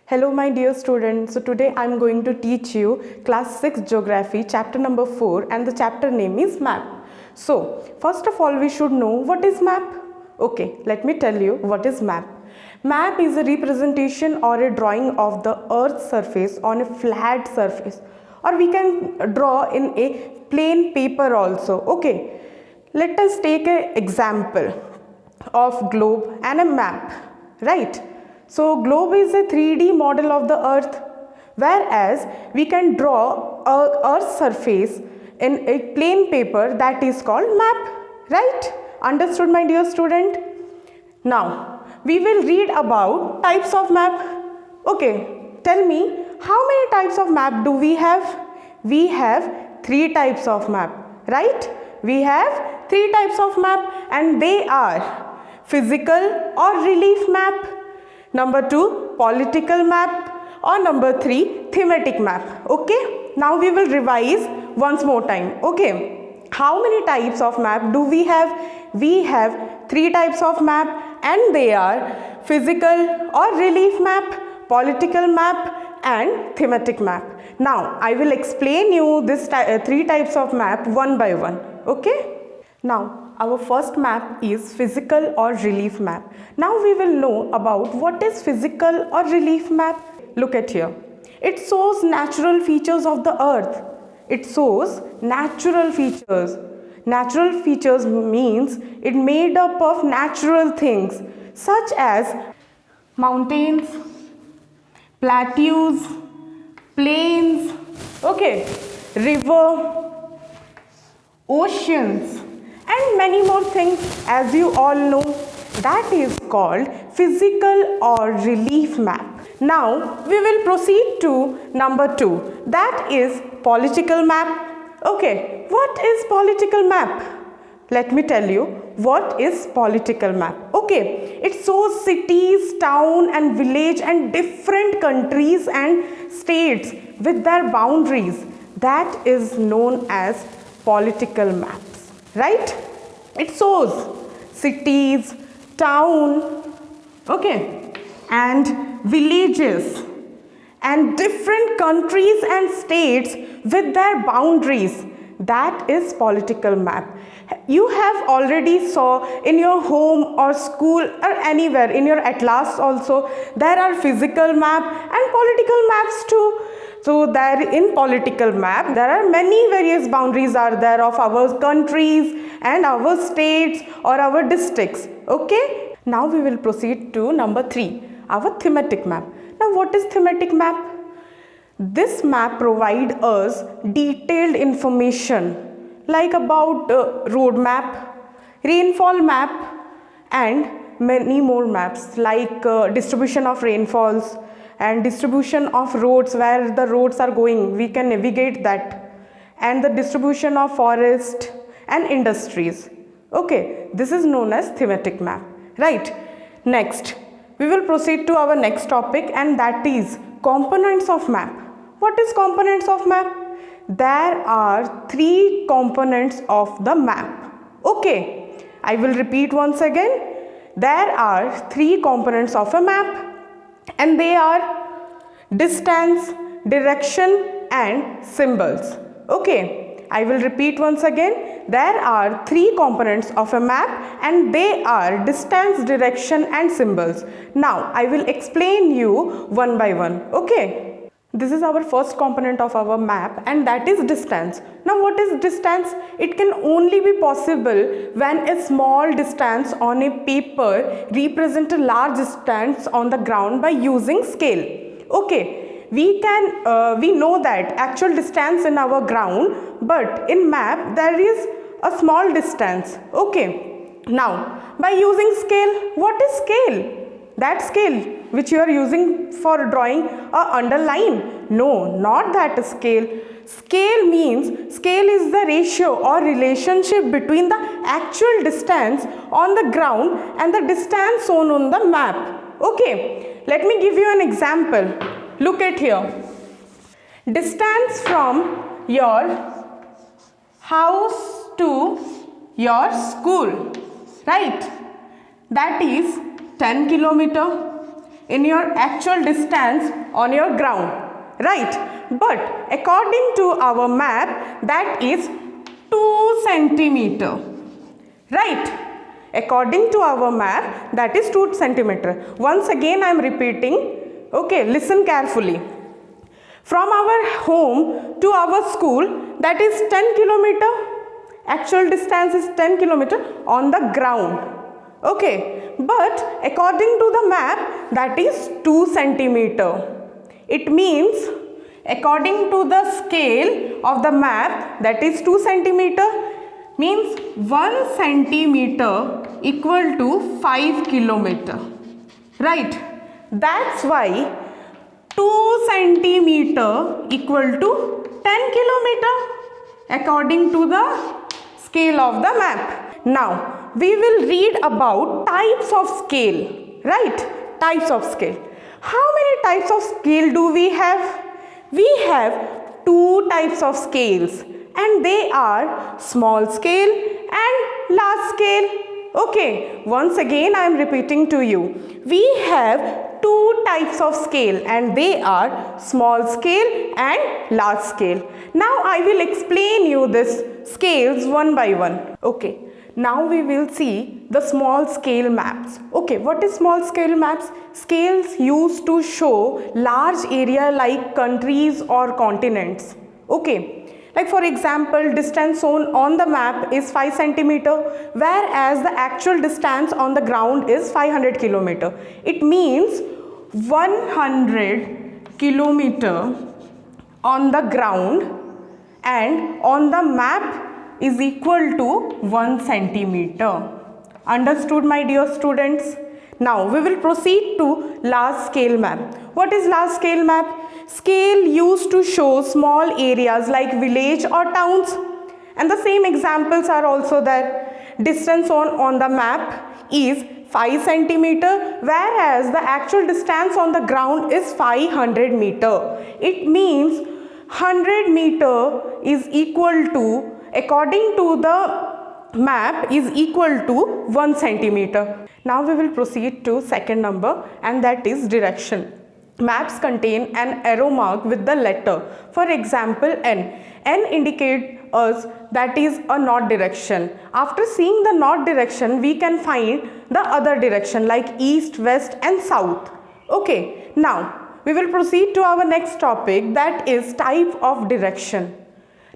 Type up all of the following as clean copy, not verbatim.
Hello my dear students, so today I am going to teach you class 6 geography chapter number 4 and the chapter name is map. So first of all we should know what is map. Okay, let me tell you what is map. Map is a representation or a drawing of the earth's surface on a flat surface, or we can draw in a plain paper also. Okay, let us take an example of globe and a map, right? So globe is a 3D model of the earth, whereas we can draw a earth's surface in a plain paper, that is called map, right? Understood my dear student? Now we will read about types of map. Okay, tell me, how many types of map do we have? We have 3 types of map, right? We have 3 types of map and they are physical or relief map, number 2 political map, or number 3 thematic map. Okay, now we will revise once more time. Okay, how many types of map do we have? We have 3 types of map and they are physical or relief map, political map and thematic map. Now I will explain you this 3 types of map one by one. Okay, now our first map is physical or relief map. Now we will know about what is physical or relief map. Look at here. It shows natural features of the earth. It shows natural features. Natural features means it made up of natural things such as mountains, plateaus, plains, okay, river, oceans and many more things, as you all know. That is called physical or relief map. Now we will proceed to number 2, that is political map. Okay, what is political map? Let me tell you what is political map. Okay, it shows cities, town and village and different countries and states with their boundaries. That is known as political maps, right? It shows cities, town, okay, and villages and different countries and states with their boundaries. That is political map. You have already saw in your home or school or anywhere in your atlas also there are physical map and political maps too. So there in political map there are many various boundaries are there of our countries and our states or our districts. Okay, now we will proceed to number 3, our thematic map. Now what is thematic map? This map provides us detailed information like about road map, rainfall map and many more maps like distribution of rainfalls and distribution of roads, where the roads are going, we can navigate that, and the distribution of forest and industries. Okay, this is known as thematic map, right? Next, we will proceed to our next topic and that is components of map. What is components of map? There are 3 components of the map. Okay, I will repeat once again. There are 3 components of a map and they are distance, direction and symbols. Okay, I will repeat once again. There are 3 components of a map and they are distance, direction and symbols. Now I will explain you one by one. Okay, this is our first component of our map and that is distance. Now what is distance? It can only be possible when a small distance on a paper represents a large distance on the ground by using scale. Okay, we know that actual distance in our ground, but in map there is a small distance. Okay, now by using scale, what is scale? That scale which you are using for drawing a underline? No, not that scale. Scale means, scale is the ratio or relationship between the actual distance on the ground and the distance shown on the map. Okay, let me give you an example. Look at here. Distance from your house to your school, right? That is 10 kilometer. in your actual distance on your ground, right? But according to our map, that is 2 centimeter, right? According to our map, that is 2 centimeter. Once again I am repeating, okay, listen carefully. From our home to our school, that is 10 kilometer. Actual distance is 10 kilometer on the ground. Okay, but according to the map, that is 2 centimeter. It means according to the scale of the map, that is 2 centimeter, means 1 centimeter equal to 5 kilometer, right? That's why 2 centimeter equal to 10 kilometer according to the scale of the map. Now we will read about types of scale, right? Types of scale. How many types of scale do we have? We have 2 types of scales, and they are small scale and large scale. Okay, once again I am repeating to you. We have 2 types of scale, and they are small scale and large scale. Now I will explain you this scales one by one. Okay, now we will see the small scale maps. Okay, what is small scale maps? Scales used to show large area like countries or continents. Okay, like for example, distance shown on the map is 5 centimeter, whereas the actual distance on the ground is 500 kilometer. It means 100 kilometer on the ground and on the map is equal to 1 centimeter. Understood, my dear students? Now we will proceed to large scale map. What is large scale map? Scale used to show small areas like village or towns, and the same examples are also there. Distance on the map is 5 centimeter, whereas the actual distance on the ground is 500 meter. It means 100 meter is equal to, according to the map, is equal to 1 centimeter. Now we will proceed to second number, and that is direction. Maps contain an arrow mark with the letter. For example, N. N indicates us that is a north direction. After seeing the north direction, we can find the other direction like east, west and south. Okay, now we will proceed to our next topic, that is type of direction.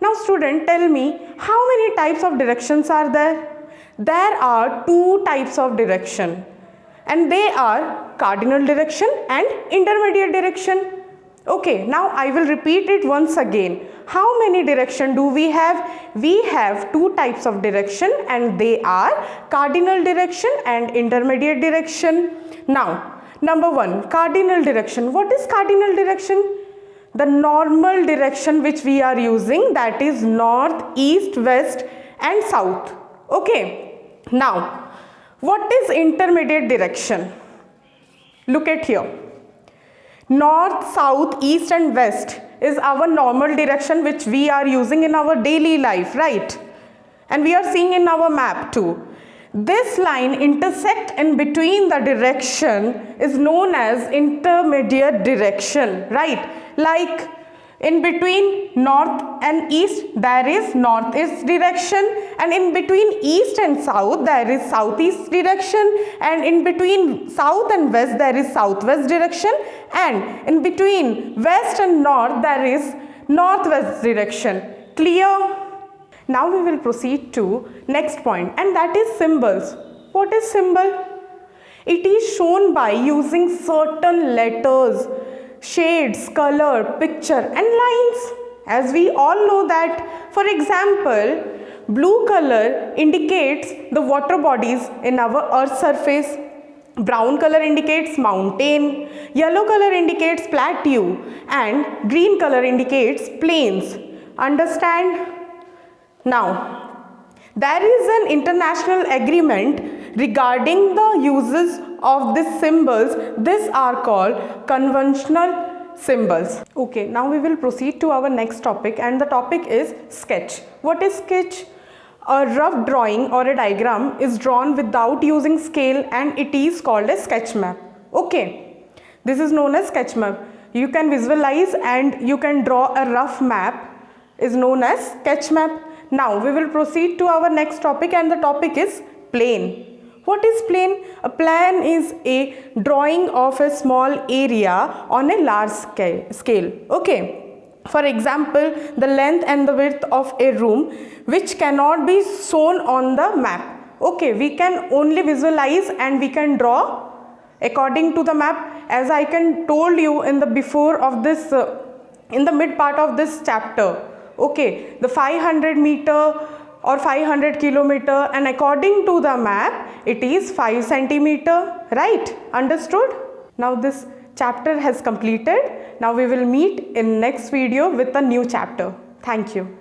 Now student, tell me, how many types of directions are there? There are 2 types of direction, and they are cardinal direction and intermediate direction. Okay, now I will repeat it once again. How many direction do we have? We have 2 types of direction, and they are cardinal direction and intermediate direction. Now, number 1, cardinal direction. What is cardinal direction? The normal direction which we are using, that is north, east, west and south. Okay, now what is intermediate direction? Look at here. North, south, east and west is our normal direction which we are using in our daily life, right? And we are seeing in our map too. This line intersect in between the direction is known as intermediate direction, right? Like in between north and east there is northeast direction, and in between east and south there is southeast direction, and in between south and west there is southwest direction, and in between west and north there is northwest direction. Clear? Now we will proceed to next point, and that is symbols. What is symbol? It is shown by using certain letters, shades, color, picture and lines. As we all know that, for example, blue color indicates the water bodies in our earth's surface. Brown color indicates mountain, yellow color indicates plateau, and green color indicates plains. Understand? Now, there is an international agreement regarding the uses of these symbols. These are called conventional symbols. Okay, now we will proceed to our next topic, and the topic is sketch. What is sketch? A rough drawing or a diagram is drawn without using scale, and it is called a sketch map. Okay. This is known as sketch map. You can visualize and you can draw a rough map is known as sketch map. Now we will proceed to our next topic, and the topic is plane. What is plane? A plan is a drawing of a small area on a large scale. Okay. For example, the length and the width of a room which cannot be shown on the map. Okay, we can only visualize and we can draw according to the map, as I can told you in the before of this in the mid part of this chapter. Okay, the 500 meter or 500 kilometer, and according to the map it is 5 centimeter, right? Understood? Now this chapter has completed. Now we will meet in next video with a new chapter. Thank you.